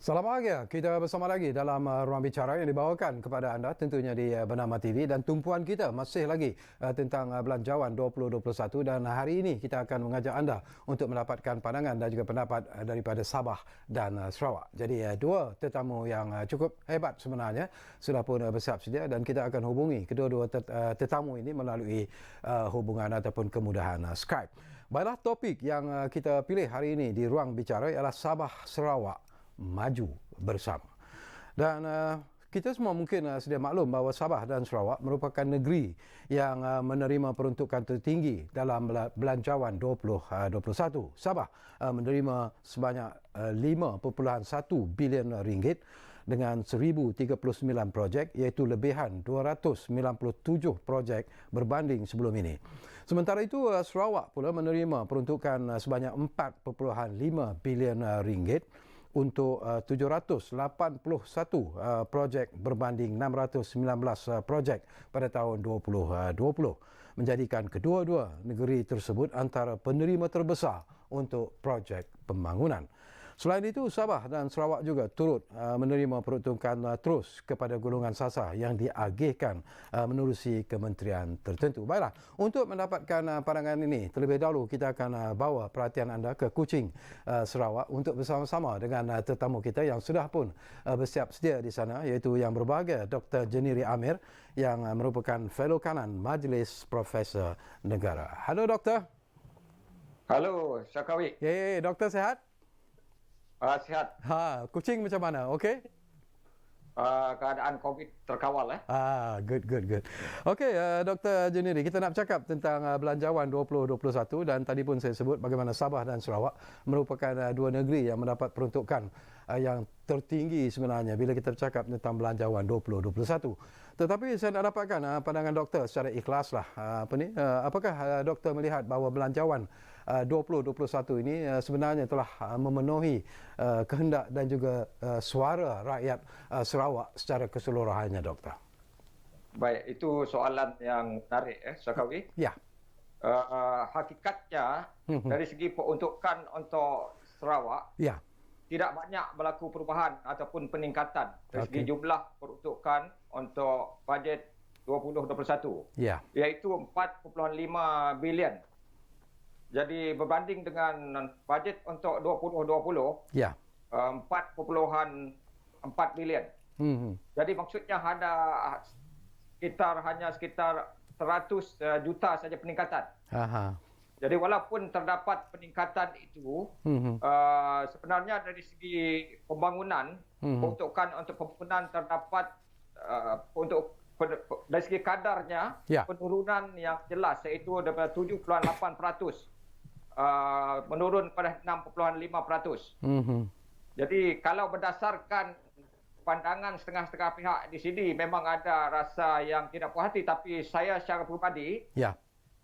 Selamat pagi, kita bersama lagi dalam ruang bicara yang dibawakan kepada anda tentunya di Bernama TV, dan tumpuan kita masih lagi tentang Belanjawan 2021, dan hari ini kita akan mengajak anda untuk mendapatkan pandangan dan juga pendapat daripada Sabah dan Sarawak. Jadi dua tetamu yang cukup hebat sebenarnya sudah pun bersiap sedia, dan kita akan hubungi kedua-dua tetamu ini melalui hubungan ataupun kemudahan Skype. Baiklah, topik yang kita pilih hari ini di ruang bicara ialah Sabah Sarawak maju bersama. Dan kita semua mungkin sedia maklum bahawa Sabah dan Sarawak merupakan negeri yang menerima peruntukan tertinggi dalam Belanjawan 2021. Sabah menerima sebanyak 5.1 bilion ringgit dengan 1,039 projek, iaitu lebihan 297 projek berbanding sebelum ini. Sementara itu, Sarawak pula menerima peruntukan sebanyak 4.5 bilion ringgit untuk 781 projek berbanding 619 projek pada tahun 2020, menjadikan kedua-dua negeri tersebut antara penerima terbesar untuk projek pembangunan. Selain itu, Sabah dan Sarawak juga turut menerima peruntukan terus kepada golongan sasar yang diagihkan menerusi kementerian tertentu. Baiklah, untuk mendapatkan pandangan ini, terlebih dahulu kita akan bawa perhatian anda ke Kuching, Sarawak, untuk bersama-sama dengan tetamu kita yang sudah pun bersiap sedia di sana, iaitu yang berbahagia Dr. Jeniri Amir yang merupakan Fellow Kanan Majlis Profesor Negara. Halo, Doktor. Halo, Syakawi. Doktor sihat? Sihat. Kuching macam mana? Okey? Keadaan COVID terkawal. Good. Okey, Dr. Jeniri, kita nak bercakap tentang Belanjawan 2021, dan tadi pun saya sebut bagaimana Sabah dan Sarawak merupakan dua negeri yang mendapat peruntukan yang tertinggi sebenarnya bila kita bercakap tentang Belanjawan 2021. Tetapi saya nak dapatkan pandangan doktor secara ikhlaslah. Apakah doktor melihat bahawa Belanjawan 2021 ini sebenarnya telah memenuhi kehendak dan juga suara rakyat Sarawak secara keseluruhannya, doktor? Baik, itu soalan yang menarik, Syakawi. Ya. Hakikatnya dari segi peruntukan untuk Sarawak, ya, tidak banyak berlaku perubahan ataupun peningkatan dari segi jumlah peruntukan untuk bajet 2021, iaitu 4.5 bilion. Jadi berbanding dengan bajet untuk 2020, 4.4 bilion. Jadi maksudnya hanya sekitar 100 juta saja peningkatan. Jadi walaupun terdapat peningkatan itu, sebenarnya dari segi pembangunan, peruntukan untuk pembangunan terdapat dari segi kadarnya penurunan yang jelas, iaitu daripada 7.8% menurun pada 6.5%. Jadi kalau berdasarkan pandangan setengah-setengah pihak di sini, memang ada rasa yang tidak puas hati, tapi saya secara peribadi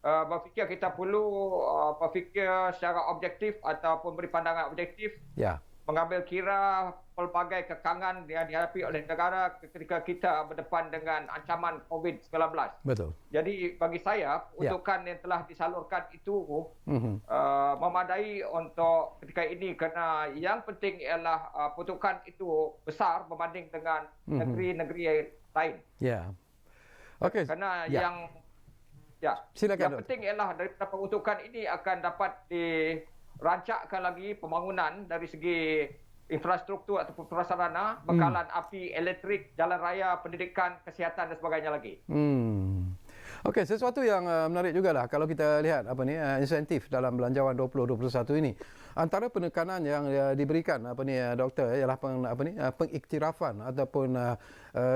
berfikir kita perlu berfikir secara objektif ataupun beri pandangan objektif, mengambil kira pelbagai kekangan yang dihadapi oleh negara ketika kita berdepan dengan ancaman COVID-19. Betul. Jadi bagi saya, peruntukan yang telah disalurkan itu memadai untuk ketika ini, kerana yang penting ialah peruntukan itu besar berbanding dengan negeri-negeri lain. Kerana silakan, yang penting ialah daripada peruntukan ini akan dapat dirancangkan lagi pembangunan dari segi infrastruktur ataupun prasarana, bekalan api, elektrik, jalan raya, pendidikan, kesihatan dan sebagainya lagi. Okey, sesuatu yang menarik jugalah kalau kita lihat insentif dalam Belanjawan 2021 ini. Antara penekanan yang diberikan doktor ialah pengiktirafan ataupun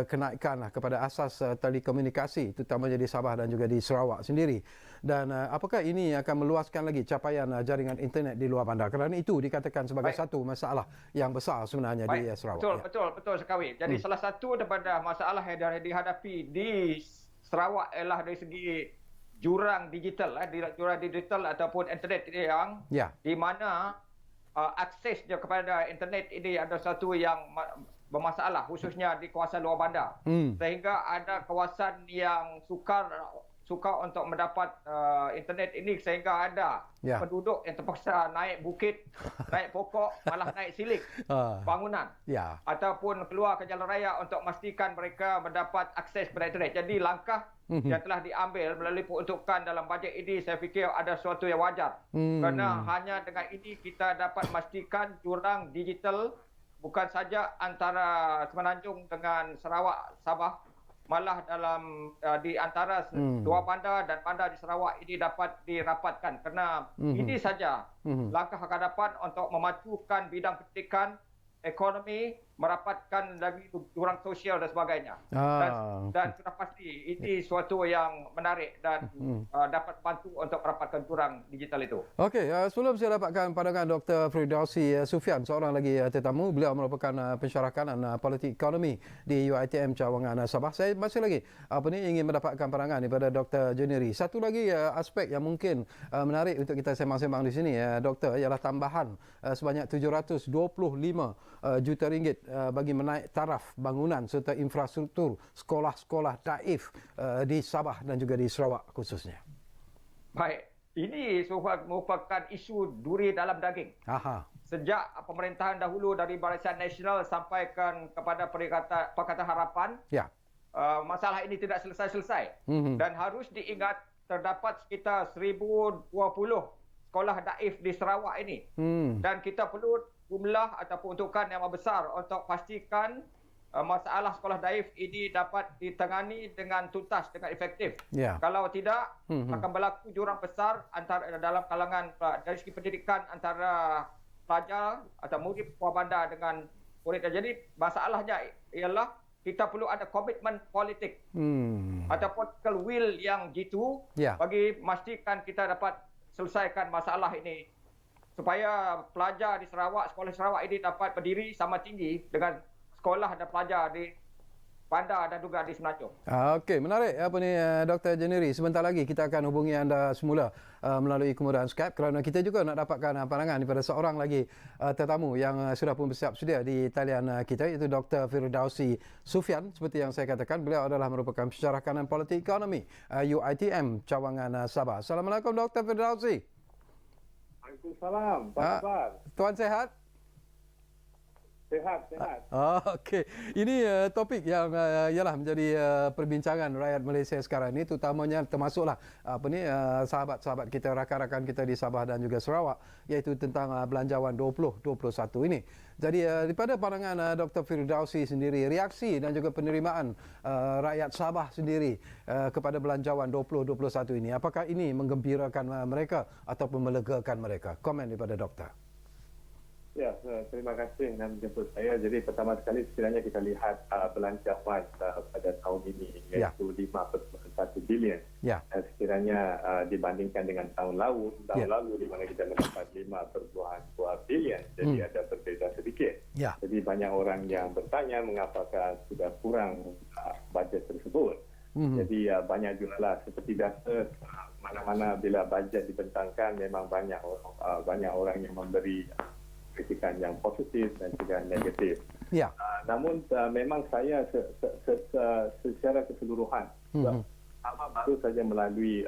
kenaikan kepada asas telekomunikasi, terutamanya di Sabah dan juga di Sarawak sendiri. Dan apakah ini akan meluaskan lagi capaian jaringan internet di luar bandar? Kerana itu dikatakan sebagai satu masalah yang besar sebenarnya di Sarawak. Betul sekali. Jadi salah satu daripada masalah yang dihadapi di Sarawak ialah dari segi jurang digital, jurang digital ataupun internet yang di mana aksesnya kepada internet ini ada satu yang bermasalah, khususnya di kawasan luar bandar. Sehingga ada kawasan yang sukar suka untuk mendapat internet ini sehingga ada penduduk yang terpaksa naik bukit, naik pokok, malah naik silik bangunan. Ataupun keluar ke jalan raya untuk memastikan mereka mendapat akses kepada internet. Jadi langkah yang telah diambil melalui peruntukan dalam bajet ini saya fikir ada sesuatu yang wajar. Kerana hanya dengan ini kita dapat memastikan jurang digital bukan saja antara Semenanjung dengan Sarawak, Sabah, malah dalam di antara dua bandar dan bandar di Sarawak ini dapat dirapatkan kerana ini saja langkah ke hadapan untuk memajukan bidang pendidikan, ekonomi, merapatkan lagi jurang sosial dan sebagainya. Dan sudah pasti ini suatu yang menarik dan dapat bantu untuk merapatkan jurang digital itu. Okey, sebelum saya dapatkan pandangan Dr. Firdausi Sufian, seorang lagi tetamu, beliau merupakan pensyarah kanan politik ekonomi di UiTM Cawangan Sabah. Saya masih lagi ingin mendapatkan pandangan daripada Dr. Juniri. Satu lagi aspek yang mungkin menarik untuk kita sembang-sembang di sini, Doktor, ialah tambahan sebanyak 725 juta ringgit bagi menaik taraf bangunan serta infrastruktur sekolah-sekolah daif di Sabah dan juga di Sarawak khususnya. Baik, ini merupakan isu duri dalam daging. Sejak pemerintahan dahulu dari Barisan Nasional sampaikan kepada Pakatan Harapan, masalah ini tidak selesai-selesai. Dan harus diingat terdapat sekitar 1,020 sekolah daif di Sarawak ini. Dan kita perlu jumlah atau peruntukan yang besar untuk pastikan masalah sekolah daif ini dapat ditangani dengan tuntas, dengan efektif. Kalau tidak, akan berlaku jurang besar antara dalam kalangan dari segi pendidikan antara pelajar atau murid buah bandar dengan murid. Jadi masalahnya ialah kita perlu ada komitmen politik atau political will yang jitu bagi memastikan kita dapat selesaikan masalah ini supaya pelajar di Sarawak, sekolah Sarawak ini dapat berdiri sama tinggi dengan sekolah dan pelajar di bandar dan juga di Semenanjung. Okey, menarik Dr. Juniri. Sebentar lagi kita akan hubungi anda semula melalui kemudahan Skype kerana kita juga nak dapatkan pandangan daripada seorang lagi tetamu yang sudah pun bersiap sedia di talian kita, iaitu Dr. Firdausi Sufian. Seperti yang saya katakan, beliau adalah merupakan pensyarah kanan politik ekonomi UiTM Cawangan Sabah. Assalamualaikum Dr. Firdausi. Waalaikumsalam. Apa khabar? Tuan sehat? Sehat. Okey. Ini topik yang ialah menjadi perbincangan rakyat Malaysia sekarang ini, terutamanya termasuklah sahabat-sahabat kita, rakan-rakan kita di Sabah dan juga Sarawak, iaitu tentang Belanjawan 2021 ini. Jadi daripada pandangan Dr. Firdausi sendiri, reaksi dan juga penerimaan rakyat Sabah sendiri kepada Belanjawan 2021 ini, apakah ini menggembirakan mereka ataupun melegakan mereka? Komen daripada doktor. Ya, terima kasih yang menjemput saya. Jadi pertama sekali sekiranya kita lihat belanjawan pada tahun ini, iaitu 5.1 bilion. Sekiranya dibandingkan dengan tahun lalu di mana kita mendapat 5.2 bilion, jadi ada berbeza sedikit. Jadi banyak orang yang bertanya mengapakah sudah kurang bajet tersebut. Jadi banyak jugalah seperti biasa, mana-mana bila bajet dibentangkan memang banyak orang yang memberi kritikan yang positif dan juga negatif. Namun memang saya secara keseluruhan baru saja melalui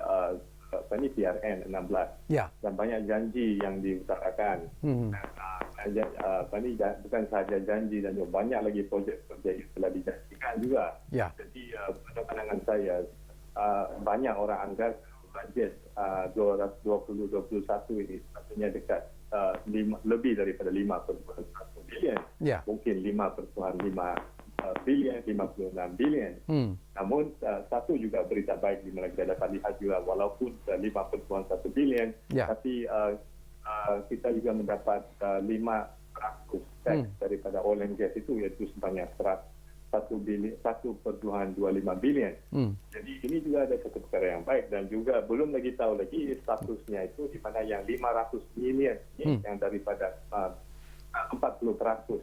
PRN 16 dan banyak janji yang diutarakan. Bukan sahaja janji dan juga banyak lagi projek-projek yang telah dijanjikan juga. Jadi pada pandangan saya banyak orang anggap bajet 2021 ini sepatutnya dekat lebih daripada 5.1 bilion, mungkin 5.5 bilion, 56 bilion. Namun satu juga berita baik di mana kita dapat lihat juga walaupun 5.1 bilion, tapi kita juga mendapat 5% tax daripada oil and gas itu, iaitu sebanyak 1.25 bilion. Jadi ini juga ada satu perkara yang baik dan juga belum lagi tahu lagi statusnya itu di mana yang 500 milion yang daripada 40%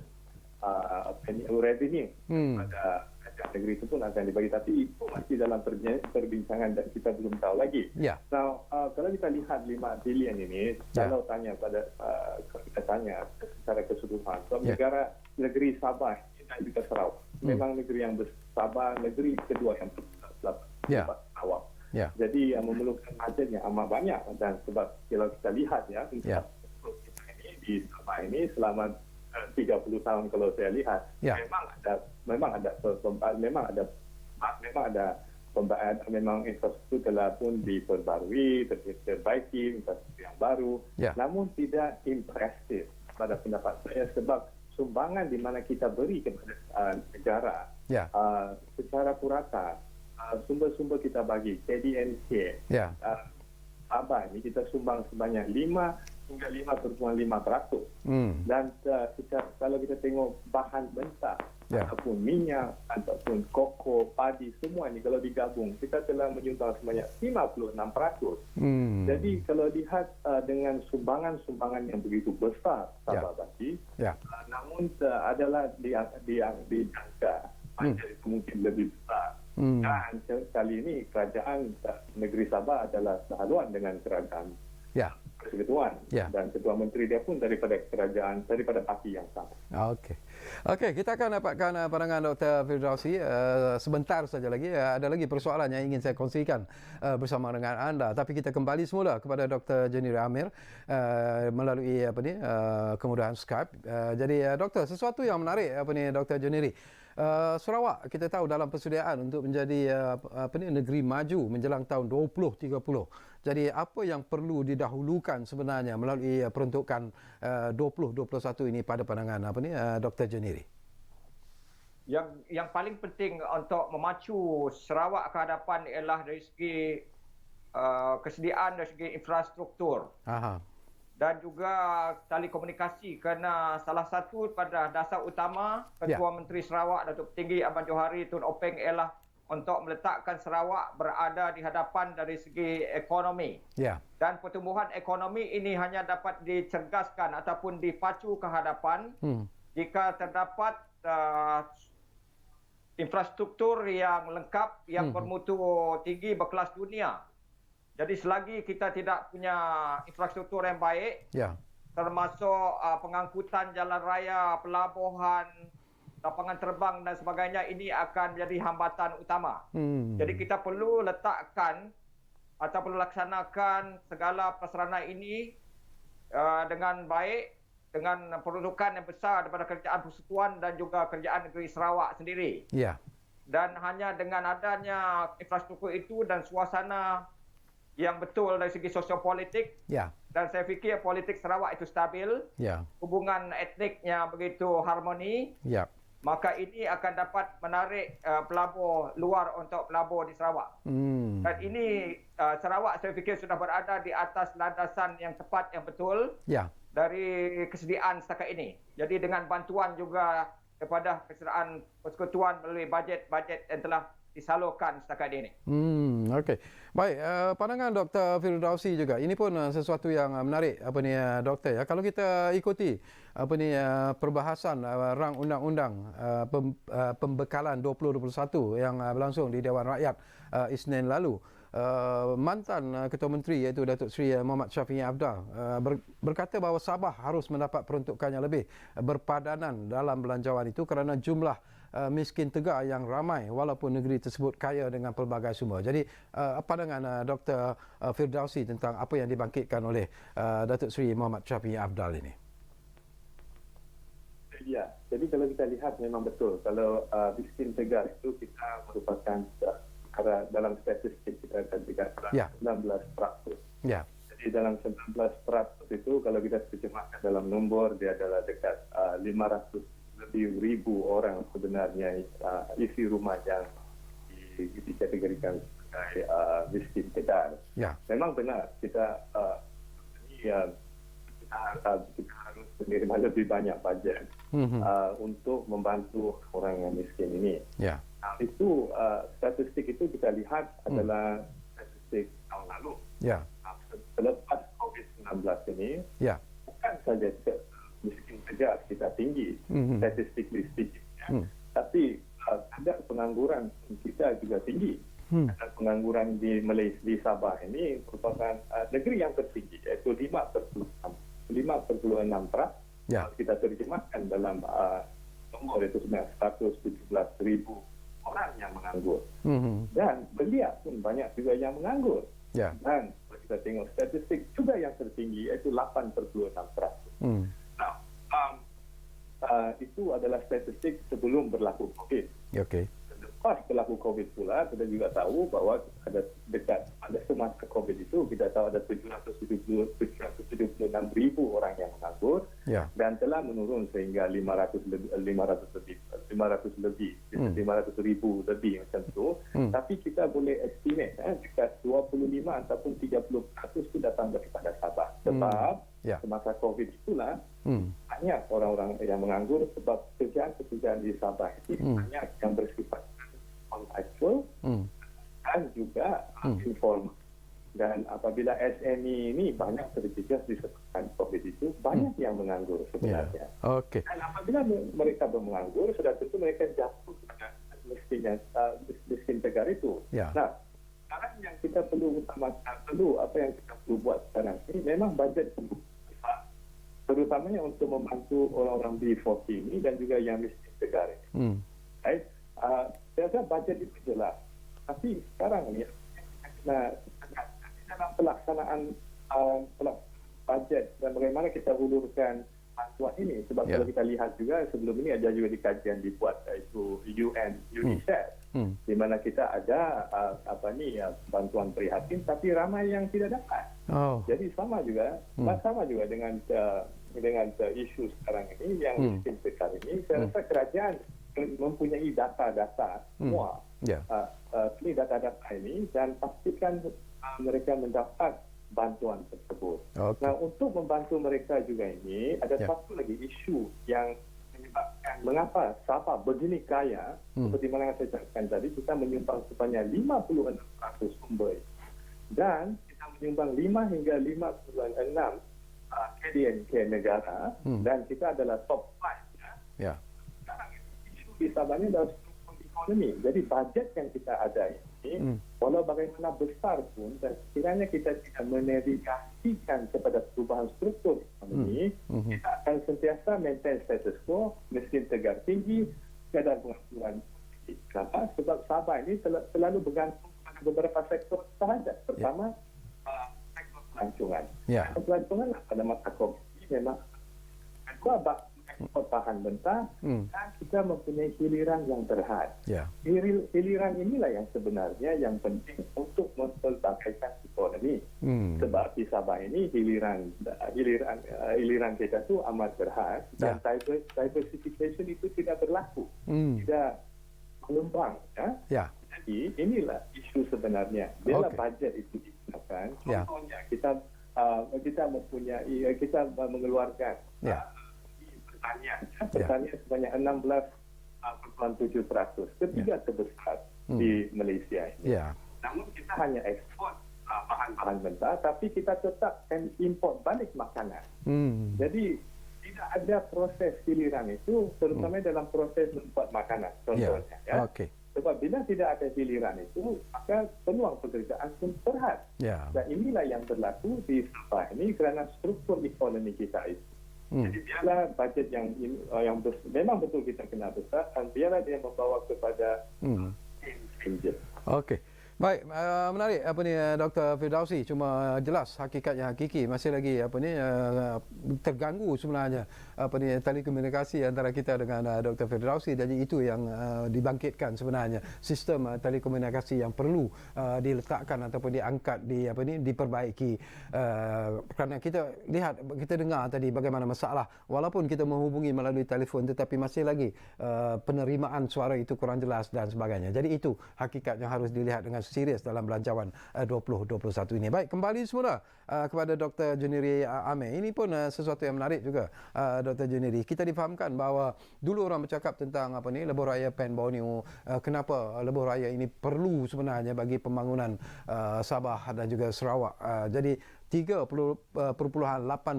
revenue pada negeri itu pun akan dibagi, tapi itu masih dalam perbincangan dan kita belum tahu lagi. Now, kalau kita lihat 5 bilion ini, kalau tanya kita tanya secara keseluruhan, negara negeri Sabah dan juga Sarawak memang negeri yang bersabar, negeri kedua yang bersabar, Sarawak. Jadi memerlukan bajet yang amat banyak, dan sebab kalau kita lihat ya, kita ini di Sabah ini selama 30 tahun kalau saya lihat, memang memang infrastruktur telah pun diperbarui, diperbaiki, infrastruktur yang baru, namun tidak impresif pada pendapat saya, sebab sumbangan di mana kita beri kepada negara secara purata, sumber-sumber kita bagi KDNK, Sabah ini kita sumbang sebanyak 5 hingga 5.5%. Dan kalau kita tengok bahan mentah, ataupun minyak, ataupun koko, padi, semua ini kalau digabung, kita telah menyumbang sebanyak 56%. Jadi kalau lihat dengan sumbangan-sumbangan yang begitu besar Sabah bagi, namun adalah dijangka itu mungkin lebih besar. Dan kali ini kerajaan negeri Sabah adalah sehaluan dengan kerajaan Persekutuan, dan Ketua Menteri dia pun daripada parti yang sama. Okey, kita akan dapatkan pandangan Dr. Firdausi sebentar saja lagi. Ada lagi persoalan yang ingin saya kongsikan bersama dengan anda, tapi kita kembali semula kepada Dr. Jeniri Amir melalui kemudahan Skype. Jadi doktor, sesuatu yang menarik Dr. Jeniri. Sarawak kita tahu dalam persediaan untuk menjadi negeri maju menjelang tahun 2030. Jadi apa yang perlu didahulukan sebenarnya melalui peruntukan 2021 ini pada pandangan Dr. Jeniri? Yang paling penting untuk memacu Sarawak ke hadapan ialah dari segi kesediaan dari segi infrastruktur. Dan juga telekomunikasi, kerana salah satu pada dasar utama Ketua Menteri Sarawak Datuk Petinggi Abang Johari Tun Openg ialah untuk meletakkan Sarawak berada di hadapan dari segi ekonomi. Dan pertumbuhan ekonomi ini hanya dapat dicerdaskan ataupun dipacu ke hadapan jika terdapat infrastruktur yang lengkap, yang bermutu tinggi berkelas dunia. Jadi selagi kita tidak punya infrastruktur yang baik, termasuk pengangkutan jalan raya, pelabuhan, lapangan terbang dan sebagainya, ini akan menjadi hambatan utama. Jadi kita perlu letakkan atau perlu laksanakan segala prasarana ini dengan baik, dengan peruntukan yang besar daripada kerajaan persekutuan dan juga kerajaan negeri Sarawak sendiri. Dan hanya dengan adanya infrastruktur itu dan suasana yang betul dari segi sosiopolitik, dan saya fikir politik Sarawak itu stabil, hubungan etniknya begitu harmoni, maka ini akan dapat menarik pelabur luar untuk pelabur di Sarawak. Dan ini Sarawak saya fikir sudah berada di atas landasan yang tepat, yang betul dari kesediaan setakat ini. Jadi dengan bantuan juga daripada kerajaan persekutuan melalui bajet-bajet yang telah disalurkan setakat ini. Okey. Baik, pandangan Dr. Firdausi juga. Ini pun sesuatu yang menarik doktor ya. Kalau kita ikuti perbahasan rang undang-undang pembekalan 2021 yang berlangsung di Dewan Rakyat Isnin lalu, mantan Ketua Menteri iaitu Datuk Seri Mohamad Syafiee Apdal berkata bahawa Sabah harus mendapat peruntukan yang lebih berpadanan dalam belanjawan itu kerana jumlah miskin tegar yang ramai walaupun negeri tersebut kaya dengan pelbagai sumber. Jadi apa dengan Dr. Firdausi tentang apa yang dibangkitkan oleh Datuk Seri Mohamad Syafiee Apdal ini? Ya, jadi kalau kita lihat memang betul. Kalau miskin tegar itu kita merupakan dalam statistik kita katakan 19%. Jadi dalam 19% itu kalau kita terjemahkan dalam nombor, dia adalah dekat 500 lebih ribu orang sebenarnya isi rumah yang dikategorikan sebagai miskin tegar. Memang benar kita harus menerima lebih banyak bajet untuk membantu orang yang miskin ini. Itu statistik itu kita lihat adalah statistik tahun lalu. Selepas COVID-19 ini, bukan saja miskin tegar kita tinggi, statistik tapi kadar pengangguran kita juga tinggi. Kadar pengangguran di Malaysia, di Sabah ini merupakan negeri yang tertinggi, iaitu 5.6%. Kita terjemahkan dalam nomor itu sebenarnya 117,000 orang orang yang menganggur. Dan belia pun banyak juga yang menganggur. Dan kalau kita tengok statistik juga yang tertinggi iaitu 8.6%. Nah, itu adalah statistik sebelum berlaku COVID. Pas berlaku COVID pula, kita juga tahu bahwa ada semasa COVID itu, kita tahu ada 776,000 orang yang menganggur dan telah menurun sehingga 500,000 lebih macam itu. Tapi kita boleh estimate dekat 25 ataupun 30% itu datang daripada Sabah. Sebab semasa COVID itulah banyak orang-orang yang menganggur sebab pekerjaan-pekerjaan di Sabah itu banyak yang bersifat kontraktual dan juga informal. Dan apabila SME ini banyak terjejas disebabkan COVID itu, banyak yang menganggur sebenarnya. Dan apabila mereka menganggur, sudah tentu mereka jatuh pada miskin tegar itu. Nah, sekarang yang kita perlu utamakan, apa yang kita perlu buat sekarang ini, memang bajet perlu besar, terutamanya untuk membantu orang-orang B40 ini dan juga yang miskin tegar ini. Saya rasa bajet itu jelas. Tapi sekarang ni dalam pelaksanaan bajet dan bagaimana kita hulurkan bantuan ini. Sebab kalau kita lihat juga sebelum ini ada juga di kajian dibuat iaitu UNICEF di mana kita ada bantuan prihatin tapi ramai yang tidak dapat. Jadi sama juga dengan isu sekarang ini yang miskin tegar ini. Saya rasa kerajaan mempunyai data-data semua ini data-data ini dan pastikan mereka mendapat bantuan tersebut. Nah, untuk membantu mereka juga ini ada satu lagi isu yang menyebabkan mengapa Sabah begini kaya. Seperti mana yang saya cakapkan tadi, kita menyumbang sebanyak 56% sumber dan kita menyumbang 5 hingga 5.6 KDNK negara dan kita adalah top 5. Di Sabah ini adalah struktur ekonomi. Jadi bajet yang kita ada ini, walau bagaimana besar pun, dan sekiranya kita tidak menegasikan kepada perubahan struktur ekonomi, kita akan sentiasa maintain status quo, miskin tegar tinggi, kadar pengangguran. Kenapa? Sebab Sabah ini selalu bergantung pada beberapa sektor sahaja, terutama sektor pelancongan. Pelancongan pada masa COVID ini memang kedua ekspor bahan mentah dan kita mempunyai hiliran yang terhad. Hiliran inilah yang sebenarnya yang penting untuk mempelbagaikan ekonomi. Sebab di Sabah ini hiliran kita itu amat terhad dan diversification itu tidak berlaku, tidak mengembang. Jadi inilah isu sebenarnya. Bila bajet itu digunakan, contohnya kita mengeluarkan pertanian sebanyak 16.7%, ketiga terbesar di Malaysia ini. Namun kita hanya ekspor bahan-bahan mentah, tapi kita tetap import balik makanan. Jadi tidak ada proses hiliran itu, terutama dalam proses membuat makanan. Contohnya, sebab bila tidak ada hiliran itu, maka peluang pekerjaan pun terhad. Dan inilah yang berlaku di Sabah ini kerana struktur ekonomi kita itu. Jadi biarlah bajet yang memang betul kita kena besar dan biarlah dia membawa kepada changes. Baik, menarik Dr. Firdausi. Cuma jelas hakikatnya hakiki masih lagi terganggu sebenarnya telekomunikasi antara kita dengan Dr. Firdausi. Jadi itu yang dibangkitkan sebenarnya sistem telekomunikasi yang perlu diletakkan ataupun diangkat diperbaiki. Kerana kita lihat, kita dengar tadi bagaimana masalah walaupun kita menghubungi melalui telefon tetapi masih lagi penerimaan suara itu kurang jelas dan sebagainya. Jadi itu hakikat yang harus dilihat dengan serius dalam belanjawan 2021 ini. Baik, kembali semula kepada Dr. Juniri Amir. Ini pun sesuatu yang menarik juga, Dr. Juniri. Kita difahamkan bahawa dulu orang bercakap tentang lebuh raya Pen Borneo, kenapa lebuh raya ini perlu sebenarnya bagi pembangunan Sabah dan juga Sarawak. Jadi 3.8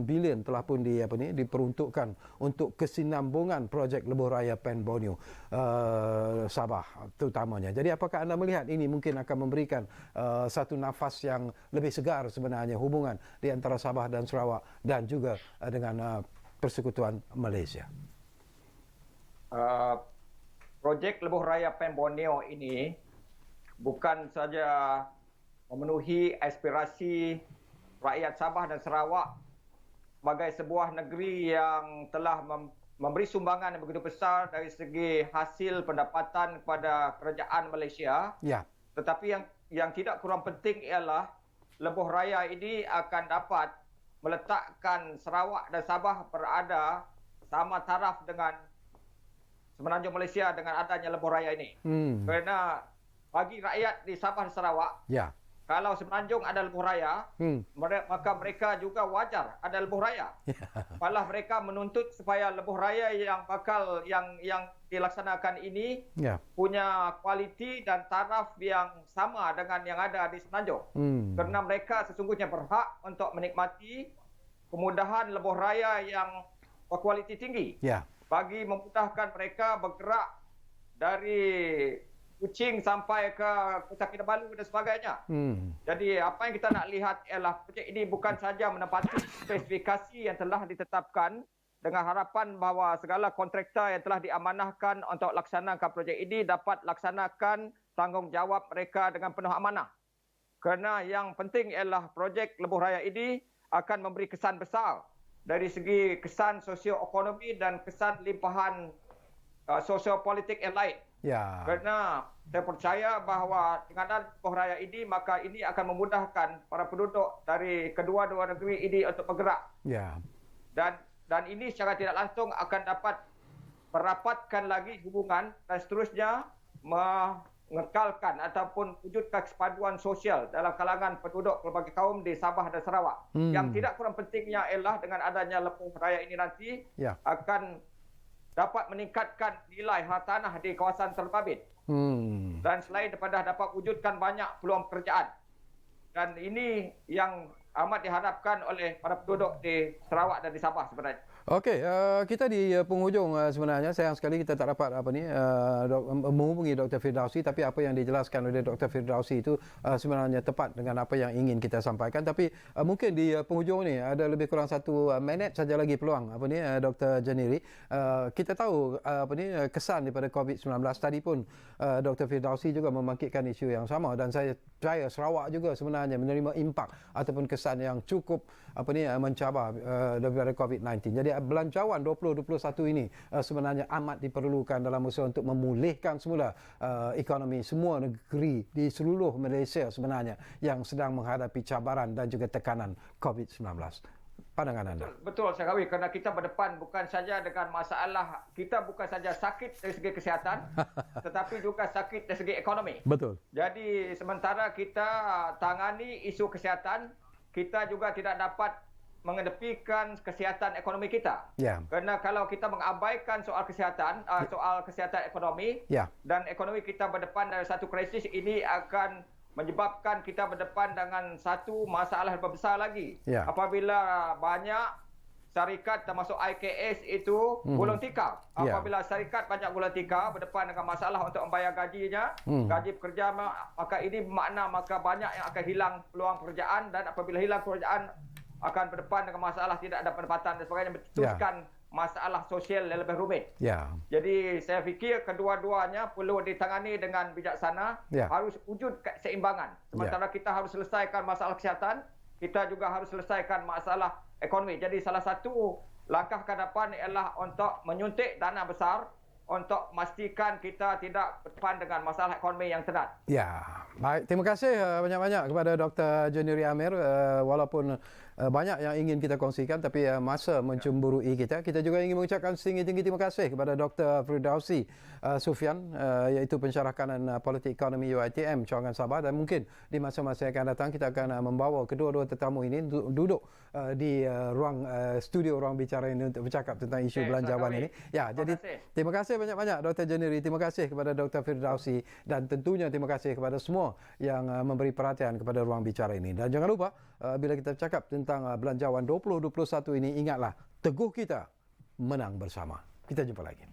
bilion telah pun diperuntukkan untuk kesinambungan projek lebuh raya Pen Borneo Sabah terutamanya. Jadi apakah anda melihat ini mungkin akan memberikan satu nafas yang lebih segar sebenarnya hubungan di antara Sabah dan Sarawak dan juga dengan Persekutuan Malaysia? projek Lebuh Raya Pen Borneo ini bukan saja memenuhi aspirasi rakyat Sabah dan Sarawak sebagai sebuah negeri yang telah memberi sumbangan yang begitu besar dari segi hasil pendapatan kepada kerajaan Malaysia. Ya. Tetapi yang tidak kurang penting ialah Lebuh Raya ini akan dapat meletakkan Sarawak dan Sabah berada sama taraf dengan Semenanjung Malaysia dengan adanya Lebuh Raya ini. Kerana bagi rakyat di Sabah dan Sarawak, ya, kalau Semenanjung ada Lebuh Raya, maka mereka juga wajar ada Lebuh Raya. Malah mereka menuntut supaya Lebuh Raya yang dilaksanakan ini punya kualiti dan taraf yang sama dengan yang ada di Semenanjung. Kerana mereka sesungguhnya berhak untuk menikmati kemudahan Lebuh Raya yang berkualiti tinggi. Bagi memudahkan mereka bergerak dari Kuching sampai ke Kota Kinabalu dan sebagainya. Jadi apa yang kita nak lihat ialah projek ini bukan saja menepati spesifikasi yang telah ditetapkan dengan harapan bahawa segala kontraktor yang telah diamanahkan untuk laksanakan projek ini dapat laksanakan tanggungjawab mereka dengan penuh amanah. Kerana yang penting ialah projek Lebuh Raya ini akan memberi kesan besar dari segi kesan sosioekonomi dan kesan limpahan sosiopolitik yang lain. Kerana saya percaya bahawa dengan Lebuh Raya ini, maka ini akan memudahkan para penduduk dari kedua-dua negeri ini untuk bergerak. Dan ini secara tidak langsung akan dapat merapatkan lagi hubungan dan seterusnya mengekalkan ataupun wujudkan kesepaduan sosial dalam kalangan penduduk pelbagai kaum di Sabah dan Sarawak. Yang tidak kurang pentingnya ialah dengan adanya Lebuh Raya ini nanti akan dapat meningkatkan nilai hartanah di kawasan Terbabit. Dan selain daripada dapat wujudkan banyak peluang pekerjaan. Dan ini yang amat diharapkan oleh para penduduk di Sarawak dan di Sabah sebenarnya. Okey, kita di penghujung sebenarnya. Sayang sekali kita tak dapat menghubungi Dr. Firdausi, tapi apa yang dijelaskan oleh Dr. Firdausi itu sebenarnya tepat dengan apa yang ingin kita sampaikan. Tapi mungkin di penghujung ni ada lebih kurang 1 minit saja lagi peluang Dr. Janiri. Kita tahu kesan daripada COVID-19 tadi pun Dr. Firdausi juga membangkitkan isu yang sama, dan saya percaya Sarawak juga sebenarnya menerima impak ataupun kesan yang cukup mencabar daripada COVID-19. Jadi belanjawan 2021 ini sebenarnya amat diperlukan dalam usaha untuk memulihkan semula ekonomi semua negeri di seluruh Malaysia sebenarnya yang sedang menghadapi cabaran dan juga tekanan COVID-19. Pandangan anda? Betul Syarawi, kerana kita berdepan bukan saja dengan masalah, kita bukan saja sakit dari segi kesihatan tetapi juga sakit dari segi ekonomi. Betul. Jadi sementara kita tangani isu kesihatan, kita juga tidak dapat mengedepikan kesihatan ekonomi kita. Kerana kalau kita mengabaikan soal kesihatan ekonomi, dan ekonomi kita berdepan dari satu krisis, ini akan menyebabkan kita berdepan dengan satu masalah lebih besar lagi. Apabila banyak syarikat termasuk IKS itu gulung tikar. Apabila syarikat banyak gulung tikar berdepan dengan masalah untuk membayar gajinya, gaji pekerja, maka ini bermakna maka banyak yang akan hilang peluang pekerjaan, dan apabila hilang pekerjaan akan berdepan dengan masalah tidak ada pendapatan dan sebagainya, mencetuskan masalah sosial yang lebih rumit. Jadi saya fikir kedua-duanya perlu ditangani dengan bijaksana, harus wujud keseimbangan. Sementara kita harus selesaikan masalah kesihatan, kita juga harus selesaikan masalah ekonomi. Jadi salah satu langkah ke depan ialah untuk menyuntik dana besar untuk memastikan kita tidak berdepan dengan masalah ekonomi yang terat. Baik, terima kasih banyak-banyak kepada Dr. Janiri Amir. Walaupun banyak yang ingin kita kongsikan, tapi masa mencemburui kita. Kita juga ingin mengucapkan setinggi-tinggi terima kasih kepada Dr. Firdausi Sufian, iaitu pensyarah kanan politik ekonomi UiTM Cawangan Sabah, dan mungkin di masa-masa yang akan datang kita akan membawa kedua-dua tetamu ini duduk di studio ruang bicara ini untuk bercakap tentang isu belanjawan ini. Jadi terima kasih banyak-banyak Dr. Janiri, terima kasih kepada Dr. Firdausi, dan tentunya terima kasih kepada semua yang memberi perhatian kepada ruang bicara ini. Dan jangan lupa bila kita bercakap tentang belanjawan 2021 ini, ingatlah, teguh kita menang bersama. Kita jumpa lagi.